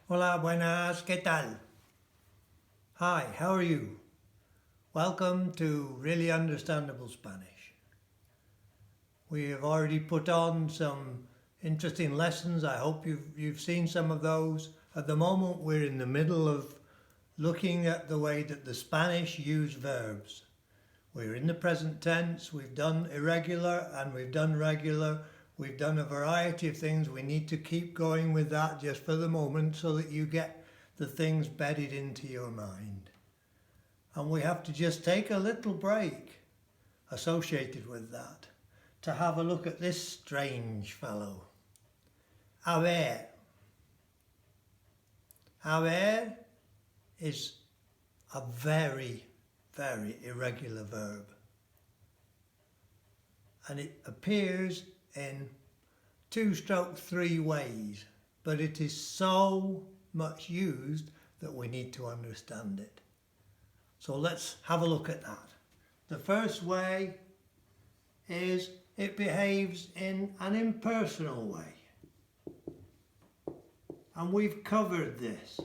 Hola, buenas, ¿qué tal? Hi, how are you? Welcome to Really Understandable Spanish. We have already put on some interesting lessons. I hope you've seen some of those. At the moment, we're in the middle of looking at the way that the Spanish use verbs. We're in the present tense, we've done irregular and we've done regular. We've done a variety of things. We need to keep going with that just for the moment so that you get the things bedded into your mind. And we have to just take a little break associated with that to have a look at this strange fellow. Haber. Haber is a very, very irregular verb. And it appears in 2-3 ways, but it is so much used that we need to understand it. So let's have a look at that. The first way is it behaves in an impersonal way. And we've covered this.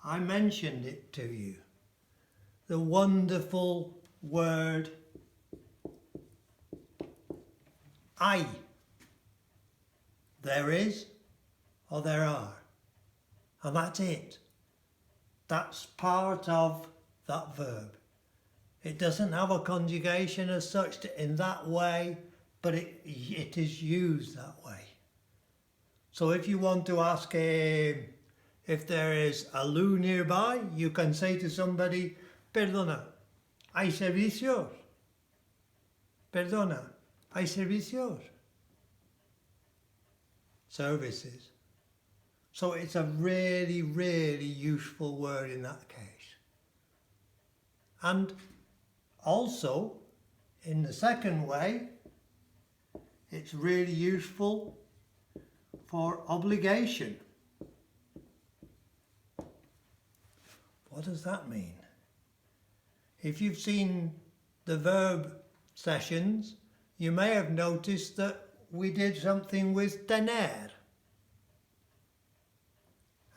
I mentioned it to you. The wonderful word I. There is or there are. And that's it. That's part of that verb. It doesn't have a conjugation as such in that way, but it is used that way. So if you want to ask if there is a loo nearby, you can say to somebody, Perdona, ¿hay servicios? Perdona, ¿hay servicios? Services. So it's a really, really useful word in that case. And also, in the second way, it's really useful for obligation. What does that mean? If you've seen the verb sessions, you may have noticed that we did something with tener.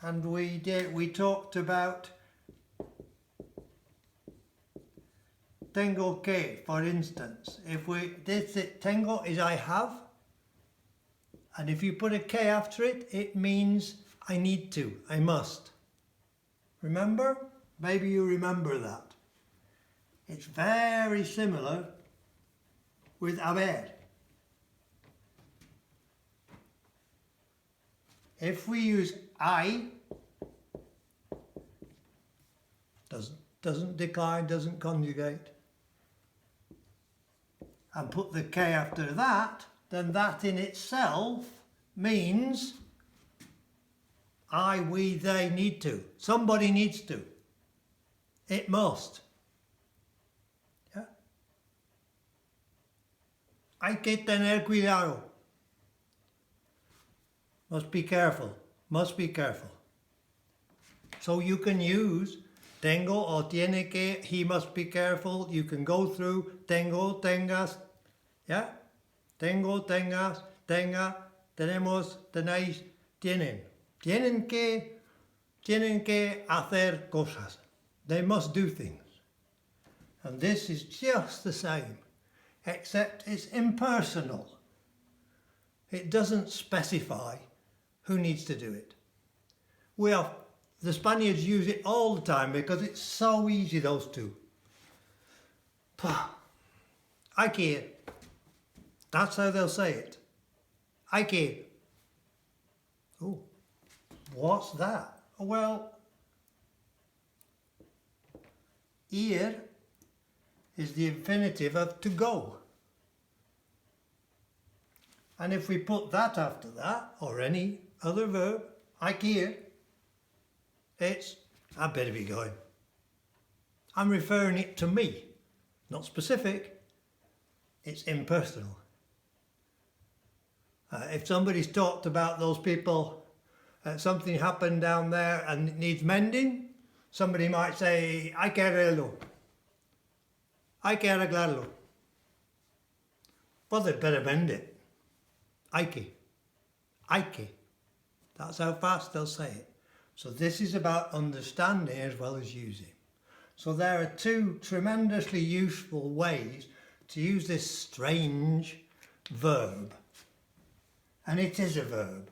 And we talked about tengo que, for instance. Tengo is I have, and if you put a que after it, it means I need to, I must. Remember? Maybe you remember that. It's very similar with haber. If we use I, doesn't decline, doesn't conjugate, and put the K after that, then that in itself means I, we, they need to. Somebody needs to. It must. Yeah? Hay que tener cuidado. Must be careful. Must be careful. So you can use tengo or tiene que, he must be careful. You can go through tengo, tengas, yeah? Tengo, tengas, tenga, tenemos, tenéis, tienen. Tienen que hacer cosas. They must do things. And this is just the same, except it's impersonal. It doesn't specify who needs to do it. The Spaniards use it all the time because it's so easy, those two. Hay que ir. That's how they'll say it. Hay que ir. Oh, what's that? Well, ir is the infinitive of to go. And if we put that after that, or any other verb, hay que ir, it's, I better be going. I'm referring it to me, not specific, it's impersonal. If somebody's talked about those people, something happened down there and it needs mending, somebody might say, hay que arreglarlo. Hay que arreglarlo. Well, they'd better mend it. Hay que. That's how fast they'll say it. So this is about understanding as well as using. So there are two tremendously useful ways to use this strange verb. And it is a verb.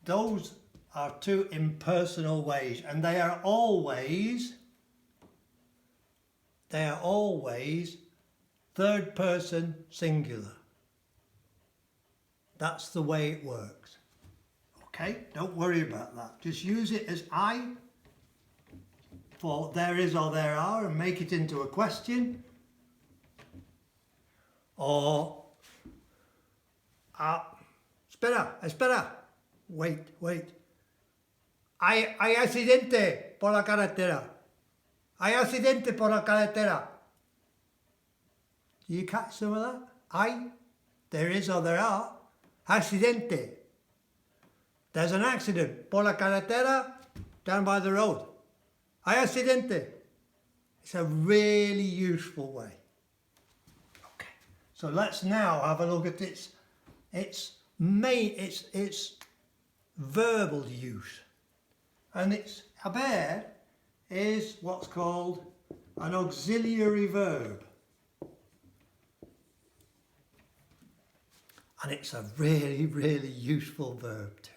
Those are two impersonal ways, and they are always third person singular. That's the way it works. Okay, don't worry about that. Just use it as I for there is or there are and make it into a question. Or espera. Wait. Hay accidente por la carretera. Hay accidente por la carretera. Do you catch some of that? There is or there are. Accidente. There's an accident por la carretera, down by the road. Hay accidente. It's a really useful way. Okay. So let's now have a look at its verbal use. And its haber is what's called an auxiliary verb. And it's a really, really useful verb too.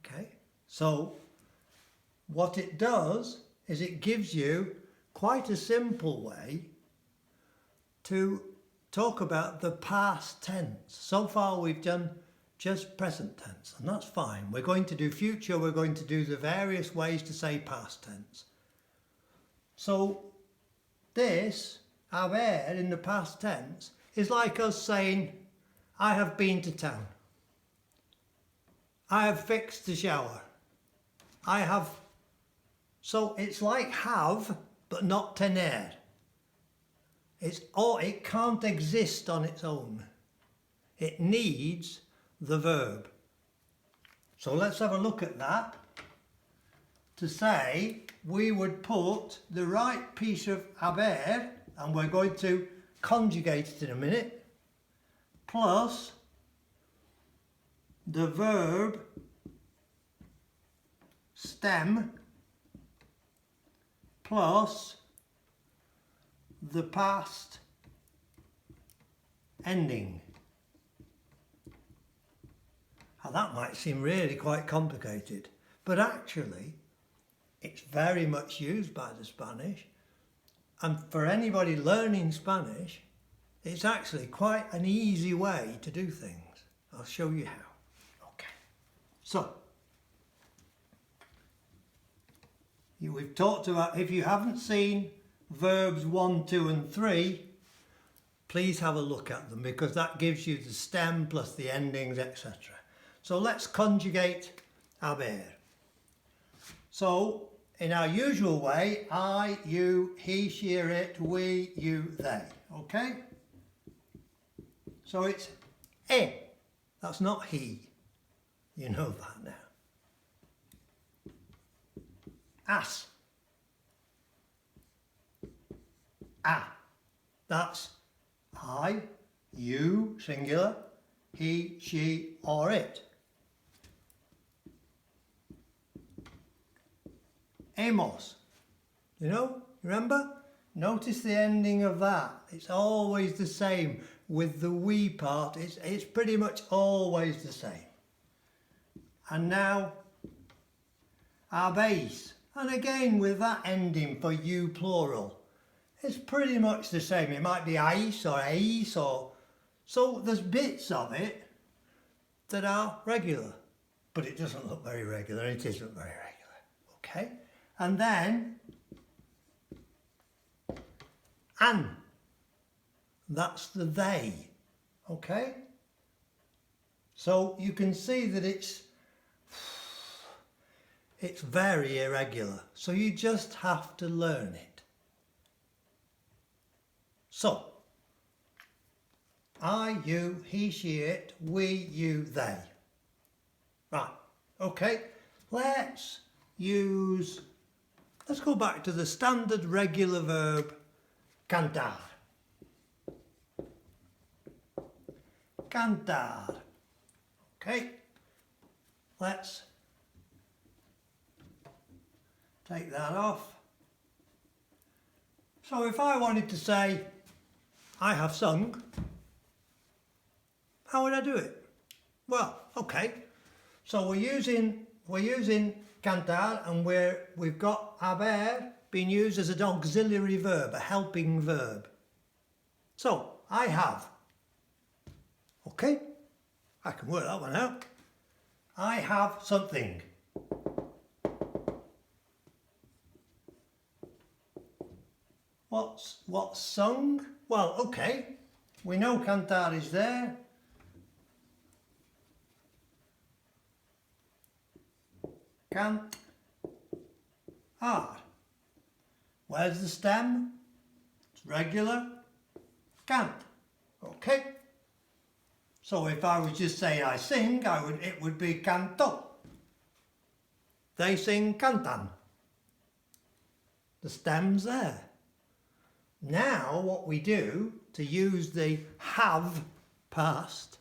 Okay, so what it does is it gives you quite a simple way to talk about the past tense. So far we've done just present tense, and that's fine. We're going to do future, we're going to do the various ways to say past tense. So this, haber, in the past tense, is like us saying, I have been to town. I have fixed the shower. So it's like have, but not tener. It can't exist on its own. It needs the verb. So let's have a look at that. To say, we would put the right piece of haber, and we're going to conjugate it in a minute, plus the verb stem plus the past ending. Now that might seem really quite complicated, but actually it's very much used by the Spanish, and for anybody learning Spanish, it's actually quite an easy way to do things. I'll show you how. Okay. So, we've talked about, if you haven't seen verbs 1, 2 and 3, please have a look at them, because that gives you the stem plus the endings, etc. So let's conjugate haber. So, in our usual way, I, you, he, she, it, we, you, they. Okay? So it's e. That's not he. You know that now. As. A. That's I, you, singular, he, she, or it. Hemos. You know, remember? Notice the ending of that. It's always the same. With the we part, it's pretty much always the same. And now, habéis. And again, with that ending for you plural, it's pretty much the same. It might be ais or eis or... So there's bits of it that are regular, but it doesn't look very regular. It isn't very regular. Okay? And then, an. That's the they. Okay? So you can see that it's very irregular. So you just have to learn it. So, I, you, he, she, it, we, you, they. Right. Okay. Let's go back to the standard regular verb, cantar. Cantar. Okay, let's take that off. So if I wanted to say, I have sung, how would I do it? Well, okay. So we're using cantar, and we've got haber being used as an auxiliary verb, a helping verb. So I have. Okay, I can work that one out. I have something. What's sung? Well, okay, we know cantar is there. Cant, are. Where's the stem? It's regular. Cant. Okay. So if I was just saying I sing, it would be canto. They sing cantan. The stem's there. Now what we do to use the have past,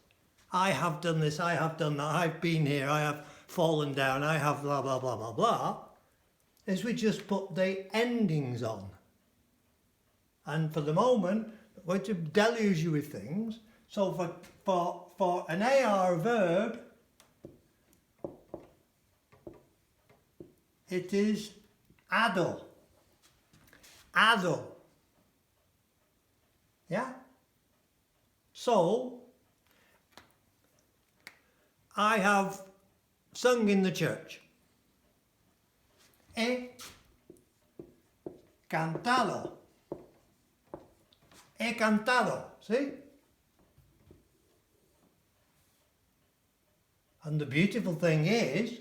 I have done this, I have done that, I've been here, I have fallen down, I have blah blah blah blah blah, is we just put the endings on. And for the moment, we're to deluge you with things. So for an AR verb, it is ado. Ado. Yeah? So, I have sung in the church. He cantado. He cantado. See? And the beautiful thing is,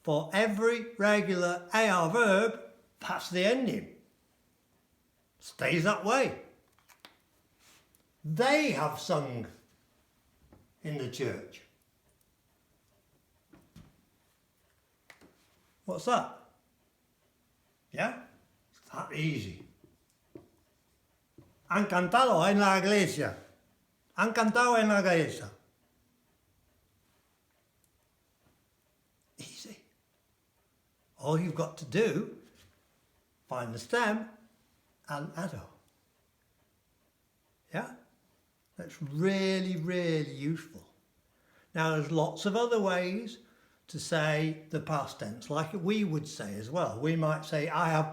for every regular AR verb, that's the ending. Stays that way. They have sung in the church. What's that? Yeah? It's that easy. Han cantado en la iglesia. Han cantado en la iglesia. Easy. All you've got to do, find the stem and ado. Yeah? That's really, really useful. Now there's lots of other ways to say the past tense, like we would say as well. We might say, I have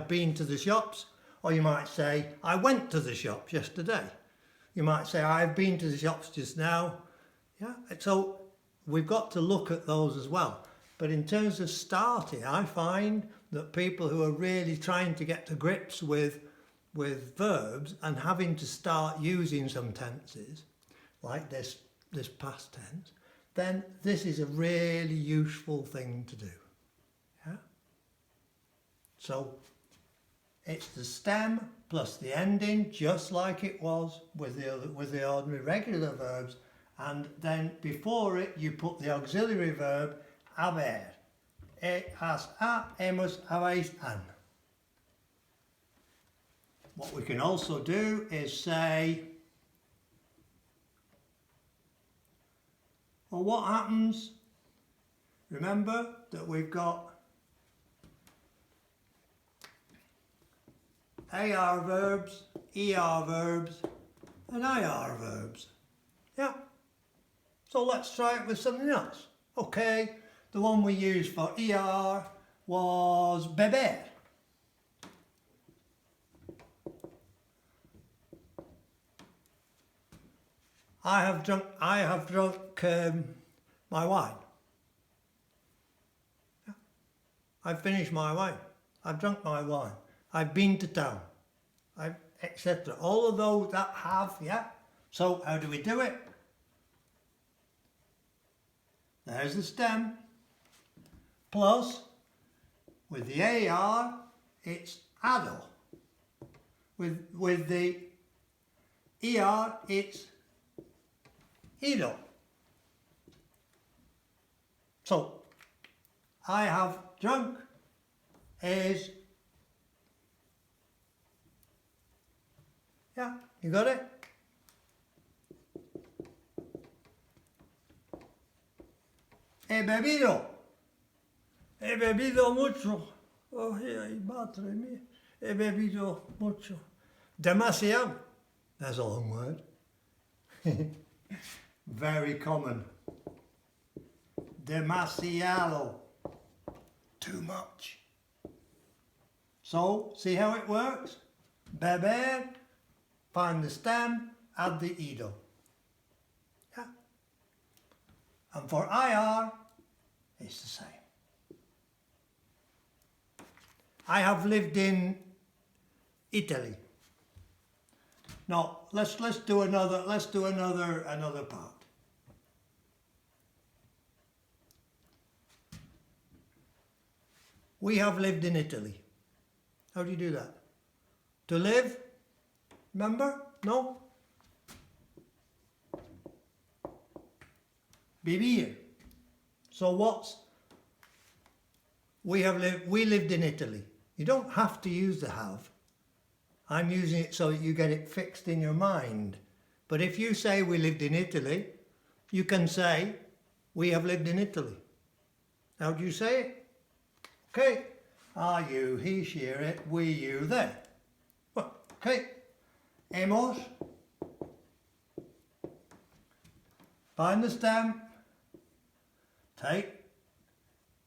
been to the shops, or you might say, I went to the shops yesterday. You might say, I have been to the shops just now. Yeah? So we've got to look at those as well. But in terms of starting, I find that people who are really trying to get to grips with verbs and having to start using some tenses, like this past tense, then this is a really useful thing to do. Yeah? So it's the stem plus the ending, just like it was with the ordinary regular verbs, and then before it you put the auxiliary verb haber. He, has, ha, hemos, habéis, han. What we can also do is say, well, what happens? Remember that we've got AR verbs, ER verbs, and IR verbs. Yeah. So let's try it with something else. Okay, the one we used for ER was beber. I have drunk my wine. Yeah. I've finished my wine. I've drunk my wine. I've been to town. Etc. All of those that have, yeah. So how do we do it? There's the stem. Plus, with the AR, it's ado. With the ER, it's ido. So, I have drunk is, yeah, you got it? He bebido. He bebido mucho. Oh, ay, madre mía. He bebido mucho. Demasiado. That's a long word. Very common. Demasiado. Too much. So, see how it works? Beber, find the stem, add the ido. Yeah. And for IR, it's the same. I have lived in Italy. Now, let's do another part. We have lived in Italy. How do you do that? To live? Remember? No? Vivir. So what's... We lived in Italy. You don't have to use the have. I'm using it so that you get it fixed in your mind. But if you say we lived in Italy, you can say we have lived in Italy. How do you say it? Okay. Are, you, he, she, it, we, you, they. Well, okay. Hemos. Find the stem. Take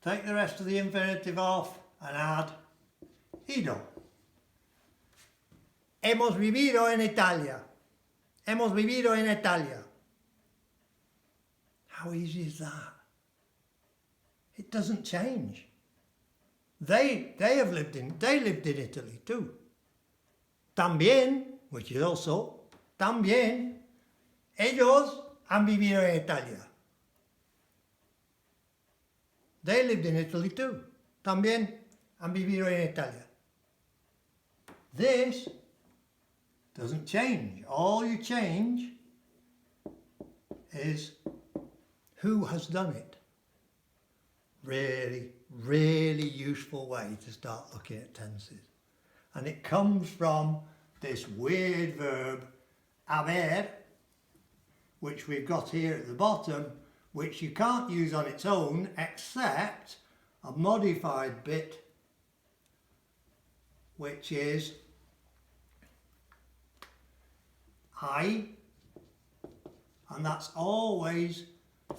the rest of the infinitive off and add ido. Hemos vivido en Italia. Hemos vivido en Italia. How easy is that? It doesn't change. They lived in Italy too. También, which is also, también, ellos han vivido en Italia. They lived in Italy too. También han vivido en Italia. This doesn't change. All you change is who has done it. Really, really useful way to start looking at tenses. And it comes from this weird verb, haber, which we've got here at the bottom, which you can't use on its own except a modified bit, which is I, and that's always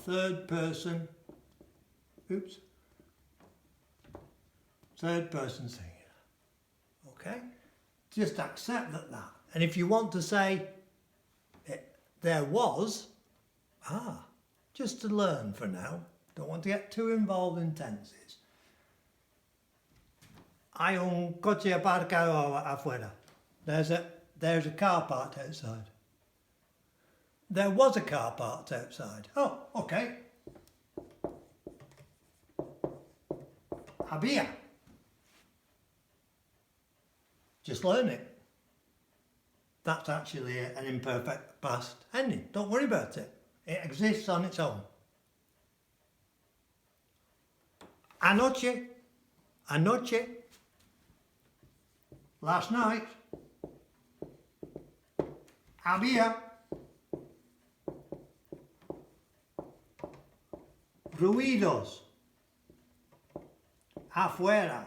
third person, third person singular. Okay? Just accept that. And if you want to say there was, just to learn for now, don't want to get too involved in tenses. Hay un coche aparcado afuera. There's a car parked outside. There was a car parked outside. Oh, okay. Había. Just learn it. That's actually an imperfect past ending. Don't worry about it. It exists on its own. Anoche. Last night. Había ruidos afuera.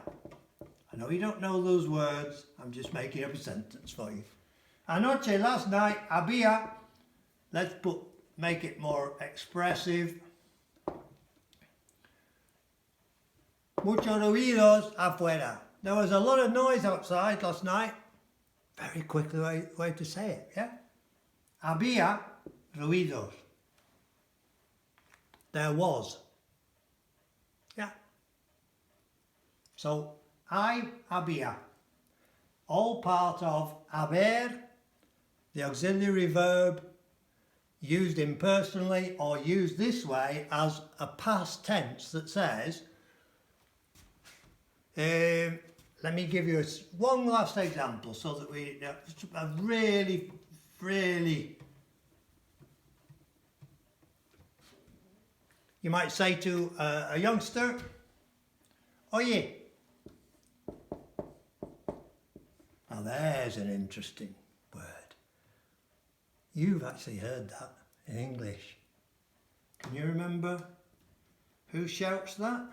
I know you don't know those words. I'm just making up a sentence for you. Anoche, last night, había. Let's make it more expressive. Muchos ruidos afuera. There was a lot of noise outside last night. Very quick way to say it, yeah? Había ruidos. There was. Yeah. So, había. All part of haber, the auxiliary verb, used impersonally or used this way as a past tense that says, let me give you one last example so that we really, you might say to a youngster, oye. Now there's an interesting word. You've actually heard that in English. Can you remember who shouts that?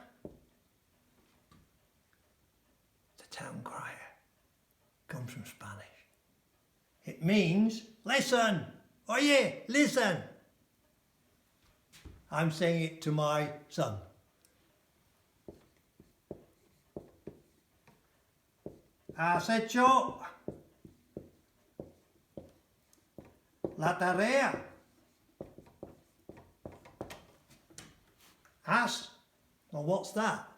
town crier. Comes from Spanish. It means listen. Oye, listen. I'm saying it to my son. ¿Has hecho la tarea? Has? Well, what's that?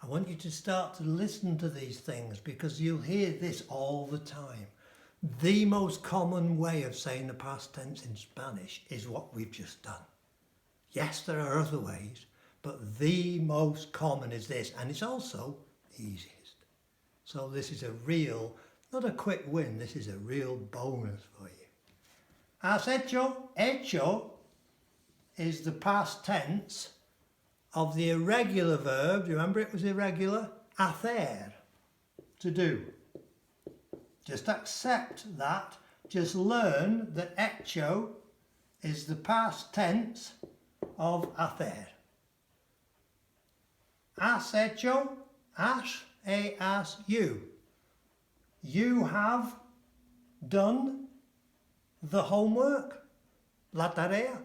I want you to start to listen to these things because you'll hear this all the time. The most common way of saying the past tense in Spanish is what we've just done. Yes, there are other ways, but the most common is this, and it's also the easiest. So this is a real, not a quick win, this is a real bonus for you. Has hecho? Hecho is the past tense of the irregular verb. Do you remember it was irregular? Hacer, to do. Just accept that. Just learn that hecho is the past tense of hacer. Has hecho? Has, as, you. You have done the homework. La tarea.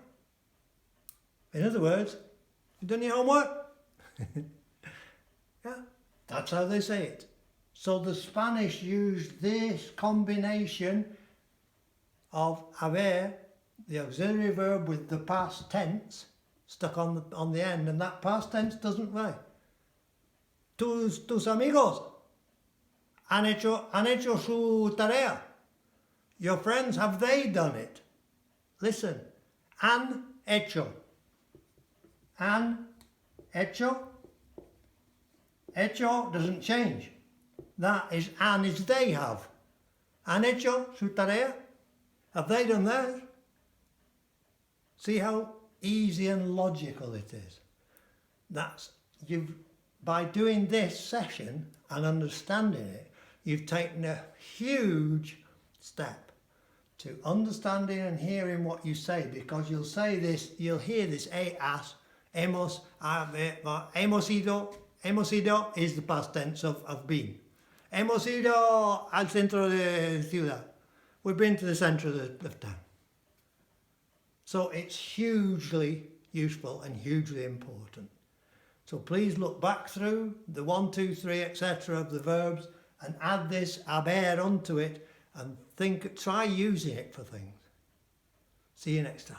In other words, you done your homework? Yeah, that's how they say it. So the Spanish used this combination of haber, the auxiliary verb with the past tense stuck on the end, and that past tense doesn't write. Tus amigos han hecho su tarea. Your friends, have they done it? Listen, han hecho. Han hecho. Hecho doesn't change. That is han is they have. Han hecho su tarea. Have they done theirs? See how easy and logical it is. By doing this session and understanding it, you've taken a huge step to understanding and hearing what you say, because you'll say this, you'll hear this, as, hemos ido is the past tense of been. Hemos ido al centro de ciudad. We've been to the centre of town. So it's hugely useful and hugely important. So please look back through the 1, 2, 3, etc. of the verbs and add this haber onto it and try using it for things. See you next time.